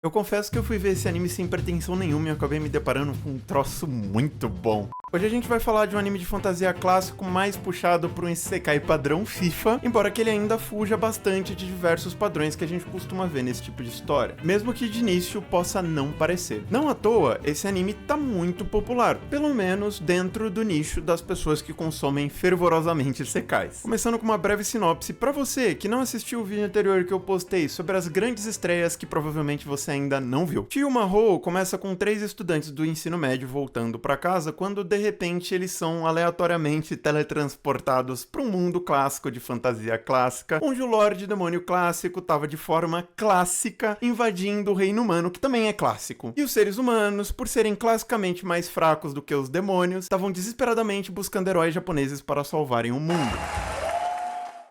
Eu confesso que eu fui ver esse anime sem pretensão nenhuma e eu acabei me deparando com um troço muito bom. Hoje a gente vai falar de um anime de fantasia clássico mais puxado para um isekai padrão FIFA, embora que ele ainda fuja bastante de diversos padrões que a gente costuma ver nesse tipo de história, mesmo que de início possa não parecer. Não à toa, esse anime tá muito popular, pelo menos dentro do nicho das pessoas que consomem fervorosamente isekais. Começando com uma breve sinopse para você que não assistiu o vídeo anterior que eu postei sobre as grandes estreias que provavelmente você ainda não viu. Tio Mahou começa com 3 estudantes do ensino médio voltando para casa quando de repente eles são aleatoriamente teletransportados para um mundo clássico de fantasia clássica, onde o Lorde Demônio clássico estava de forma clássica invadindo o reino humano, que também é clássico. E os seres humanos, por serem classicamente mais fracos do que os demônios, estavam desesperadamente buscando heróis japoneses para salvarem o mundo.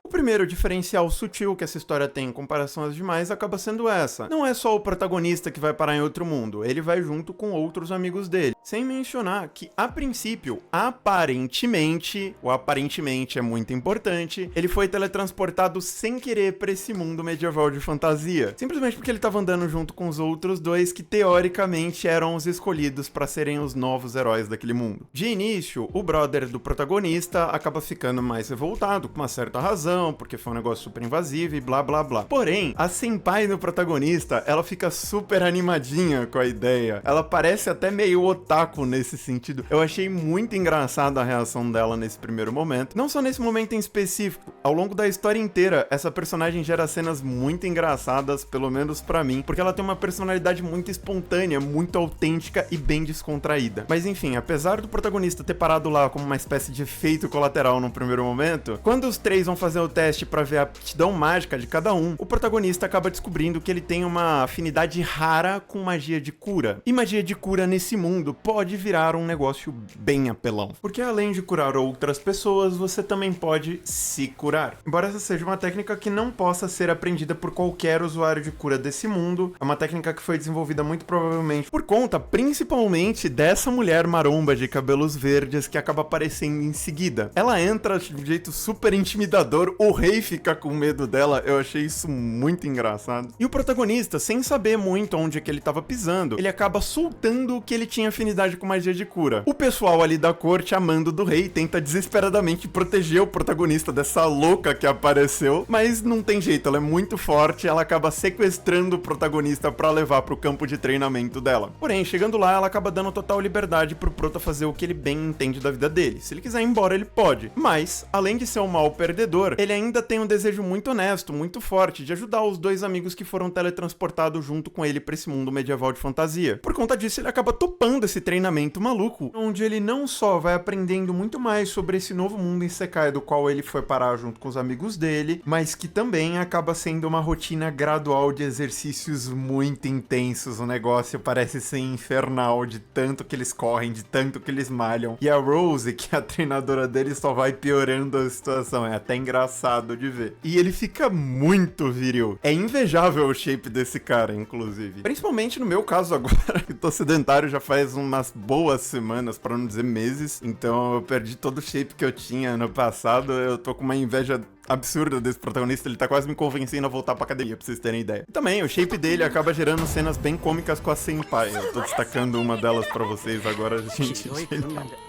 O primeiro diferencial sutil que essa história tem em comparação às demais acaba sendo essa. Não é só o protagonista que vai parar em outro mundo, ele vai junto com outros amigos dele. Sem mencionar que, a princípio, aparentemente, o aparentemente é muito importante, ele foi teletransportado sem querer pra esse mundo medieval de fantasia. Simplesmente porque ele tava andando junto com os outros dois que, teoricamente, eram os escolhidos pra serem os novos heróis daquele mundo. De início, o brother do protagonista acaba ficando mais revoltado, com uma certa razão, porque foi um negócio super invasivo e blá blá blá. Porém, a senpai do protagonista, ela fica super animadinha com a ideia. Ela parece até meio otaku nesse sentido. Eu achei muito engraçada a reação dela nesse primeiro momento. Não só nesse momento em específico, ao longo da história inteira, essa personagem gera cenas muito engraçadas, pelo menos pra mim, porque ela tem uma personalidade muito espontânea, muito autêntica e bem descontraída. Mas enfim, apesar do protagonista ter parado lá como uma espécie de efeito colateral no primeiro momento, quando os três vão fazer o teste pra ver a aptidão mágica de cada um, o protagonista acaba descobrindo que ele tem uma afinidade rara com magia de cura. E magia de cura nesse mundo pode virar um negócio bem apelão. Porque além de curar outras pessoas, você também pode se curar. Embora essa seja uma técnica que não possa ser aprendida por qualquer usuário de cura desse mundo, é uma técnica que foi desenvolvida muito provavelmente por conta, principalmente, dessa mulher maromba de cabelos verdes que acaba aparecendo em seguida. Ela entra de um jeito super intimidador, o rei fica com medo dela, eu achei isso muito engraçado. E o protagonista, sem saber muito onde é que ele tava pisando, ele acaba soltando que ele tinha afinidade com magia de cura. O pessoal ali da corte, amando do rei, tenta desesperadamente proteger o protagonista dessa louca que apareceu, mas não tem jeito, ela é muito forte, ela acaba sequestrando o protagonista pra levar pro campo de treinamento dela. Porém, chegando lá, ela acaba dando total liberdade pro prota fazer o que ele bem entende da vida dele. Se ele quiser ir embora, ele pode. Mas, além de ser um mau perdedor, ele ainda tem um desejo muito honesto, muito forte, de ajudar os dois amigos que foram teletransportados junto com ele pra esse mundo medieval de fantasia. Por conta disso, ele acaba topando esse treinamento maluco, onde ele não só vai aprendendo muito mais sobre esse novo mundo isekai do qual ele foi parar junto com os amigos dele, mas que também acaba sendo uma rotina gradual de exercícios muito intensos. O negócio parece ser infernal, de tanto que eles correm, de tanto que eles malham. E a Rose, que é a treinadora dele, só vai piorando a situação. É até engraçado de ver. E ele fica muito viril. É invejável o shape desse cara, inclusive. Principalmente no meu caso agora, que tô sedentário já faz umas boas semanas, pra não dizer meses. Então eu perdi todo o shape que eu tinha no passado. Eu tô com uma inveja absurda desse protagonista, ele tá quase me convencendo a voltar pra academia, pra vocês terem ideia. E também, o shape dele acaba gerando cenas bem cômicas com a senpai. Eu tô destacando uma delas pra vocês agora, gente.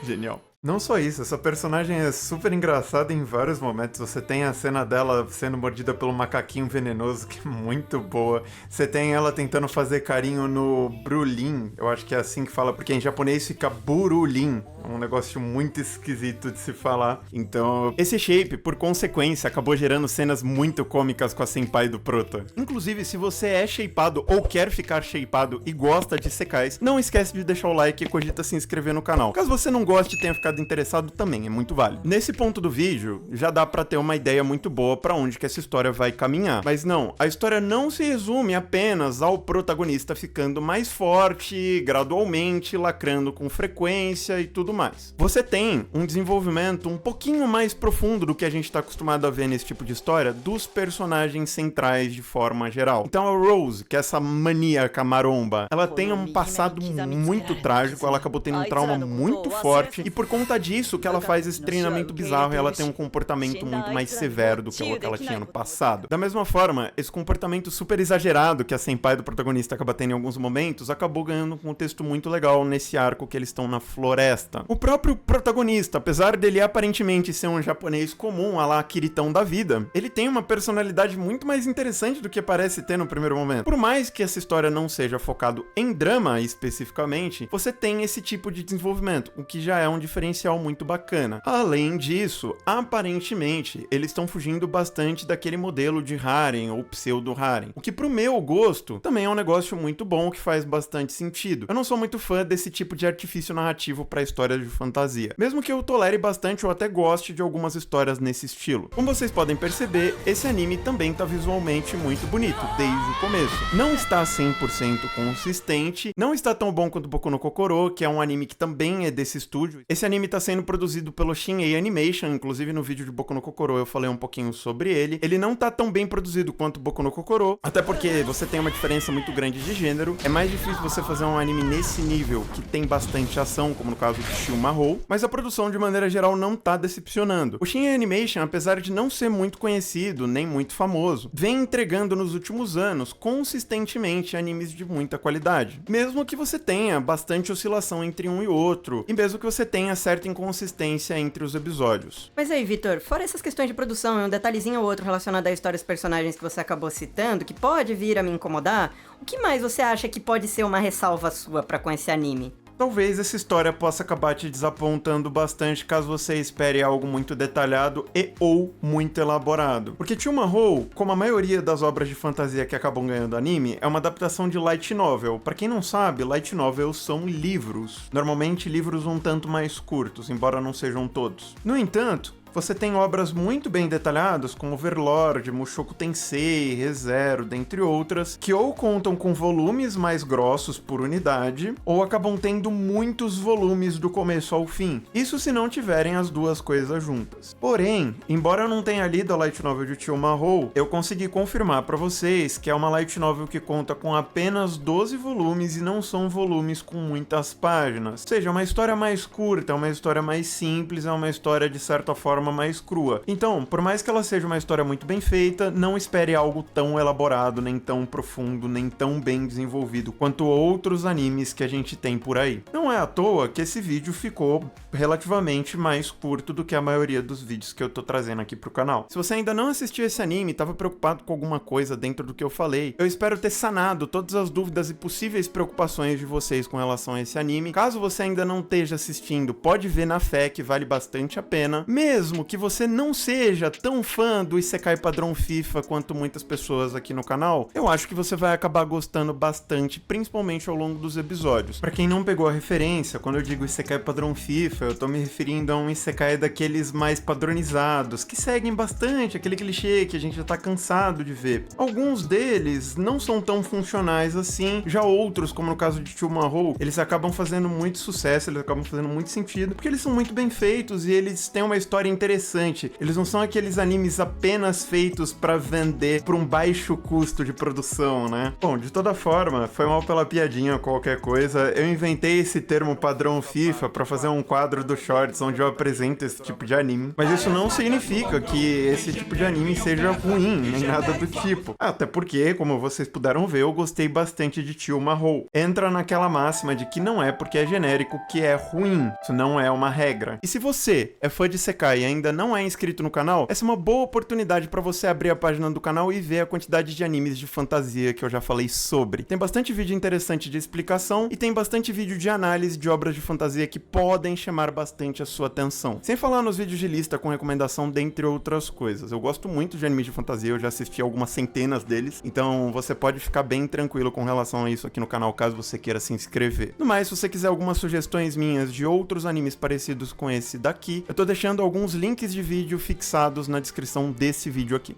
Genial. Não só isso, essa personagem é super engraçada em vários momentos. Você tem a cena dela sendo mordida pelo macaquinho venenoso, que é muito boa. Você tem ela tentando fazer carinho no Brulin, eu acho que é assim que fala, porque em japonês fica Burulin. É um negócio muito esquisito de se falar. Então, esse shape, por consequência, acabou gerando cenas muito cômicas com a senpai do prota. Inclusive, se você é shapeado ou quer ficar shapeado e gosta de sekais, não esquece de deixar o like e cogita se inscrever no canal. Caso você não goste e tenha ficado interessado, também é muito válido. Nesse ponto do vídeo, já dá pra ter uma ideia muito boa pra onde que essa história vai caminhar. Mas não, a história não se resume apenas ao protagonista ficando mais forte, gradualmente, lacrando com frequência e tudo mais. mais. Você tem um desenvolvimento um pouquinho mais profundo do que a gente está acostumado a ver nesse tipo de história dos personagens centrais de forma geral. Então a Rose, que é essa maníaca maromba, ela tem um passado muito trágico, ela acabou tendo um trauma muito forte, e por conta disso que ela faz esse treinamento bizarro e ela tem um comportamento muito mais severo do que o que ela tinha no passado. Da mesma forma, esse comportamento super exagerado que a senpai do protagonista acaba tendo em alguns momentos, acabou ganhando um contexto muito legal nesse arco que eles estão na floresta. O próprio protagonista, apesar dele aparentemente ser um japonês comum, a lá Kiritão da vida, ele tem uma personalidade muito mais interessante do que parece ter no primeiro momento. Por mais que essa história não seja focado em drama especificamente, você tem esse tipo de desenvolvimento, o que já é um diferencial muito bacana. Além disso, aparentemente, eles estão fugindo bastante daquele modelo de harem ou pseudo-harem, o que pro meu gosto também é um negócio muito bom que faz bastante sentido. Eu não sou muito fã desse tipo de artifício narrativo para histórias de fantasia, mesmo que eu tolere bastante ou até goste de algumas histórias nesse estilo. Como vocês podem perceber, esse anime também tá visualmente muito bonito, desde o começo. Não está 100% consistente, não está tão bom quanto Boku no Kokoro, que é um anime que também é desse estúdio. Esse anime tá sendo produzido pelo Shin-Ei Animation, inclusive no vídeo de Boku no Kokoro eu falei um pouquinho sobre ele. Ele não tá tão bem produzido quanto Boku no Kokoro, até porque você tem uma diferença muito grande de gênero. É mais difícil você fazer um anime nesse nível, que tem bastante ação, como no caso de Shio Mahou, mas a produção de maneira geral não tá decepcionando. O Shin-Ei Animation, apesar de não ser muito conhecido, nem muito famoso, vem entregando nos últimos anos consistentemente animes de muita qualidade. Mesmo que você tenha bastante oscilação entre um e outro, e mesmo que você tenha certa inconsistência entre os episódios. Mas aí, Vitor, fora essas questões de produção e um detalhezinho ou outro relacionado à história dos personagens que você acabou citando, que pode vir a me incomodar, o que mais você acha que pode ser uma ressalva sua pra com esse anime? Talvez essa história possa acabar te desapontando bastante caso você espere algo muito detalhado e ou muito elaborado. Porque Chio Mahou, como a maioria das obras de fantasia que acabam ganhando anime, é uma adaptação de light novel. Pra quem não sabe, light novels são livros. Normalmente livros um tanto mais curtos, embora não sejam todos. No entanto, você tem obras muito bem detalhadas, como Overlord, Mushoku Tensei, Re:Zero, dentre outras, que ou contam com volumes mais grossos por unidade, ou acabam tendo muitos volumes do começo ao fim. Isso se não tiverem as duas coisas juntas. Porém, embora eu não tenha lido a light novel de Chio Mahou, eu consegui confirmar pra vocês que é uma light novel que conta com apenas 12 volumes e não são volumes com muitas páginas. Ou seja, é uma história mais curta, é uma história mais simples, é uma história de certa forma mais crua. Então, por mais que ela seja uma história muito bem feita, não espere algo tão elaborado, nem tão profundo, nem tão bem desenvolvido quanto outros animes que a gente tem por aí. Não é à toa que esse vídeo ficou relativamente mais curto do que a maioria dos vídeos que eu tô trazendo aqui pro canal. Se você ainda não assistiu esse anime e tava preocupado com alguma coisa dentro do que eu falei, eu espero ter sanado todas as dúvidas e possíveis preocupações de vocês com relação a esse anime. Caso você ainda não esteja assistindo, pode ver na fé que vale bastante a pena, mesmo que você não seja tão fã do Isekai padrão FIFA quanto muitas pessoas aqui no canal, eu acho que você vai acabar gostando bastante, principalmente ao longo dos episódios. Pra quem não pegou a referência, quando eu digo Isekai padrão FIFA, eu tô me referindo a um Isekai daqueles mais padronizados, que seguem bastante aquele clichê que a gente já tá cansado de ver. Alguns deles não são tão funcionais assim, já outros, como no caso de Chio Mahou, eles acabam fazendo muito sucesso, eles acabam fazendo muito sentido, porque eles são muito bem feitos e eles têm uma história interessante. Eles não são aqueles animes apenas feitos pra vender por um baixo custo de produção, né? Bom, de toda forma, foi mal pela piadinha ou qualquer coisa, eu inventei esse termo padrão FIFA pra fazer um quadro do Shorts onde eu apresento esse tipo de anime, mas isso não significa que esse tipo de anime seja ruim, nem nada do tipo. Até porque, como vocês puderam ver, eu gostei bastante de Chio Mahou. Entra naquela máxima de que não é porque é genérico que é ruim. Isso não é uma regra. E se você é fã de Isekai e ainda não é inscrito no canal, essa é uma boa oportunidade para você abrir a página do canal e ver a quantidade de animes de fantasia que eu já falei sobre. Tem bastante vídeo interessante de explicação e tem bastante vídeo de análise de obras de fantasia que podem chamar bastante a sua atenção. Sem falar nos vídeos de lista com recomendação, dentre outras coisas. Eu gosto muito de animes de fantasia, eu já assisti algumas centenas deles, então você pode ficar bem tranquilo com relação a isso aqui no canal, caso você queira se inscrever. No mais, se você quiser algumas sugestões minhas de outros animes parecidos com esse daqui, eu tô deixando alguns links de vídeo fixados na descrição desse vídeo aqui.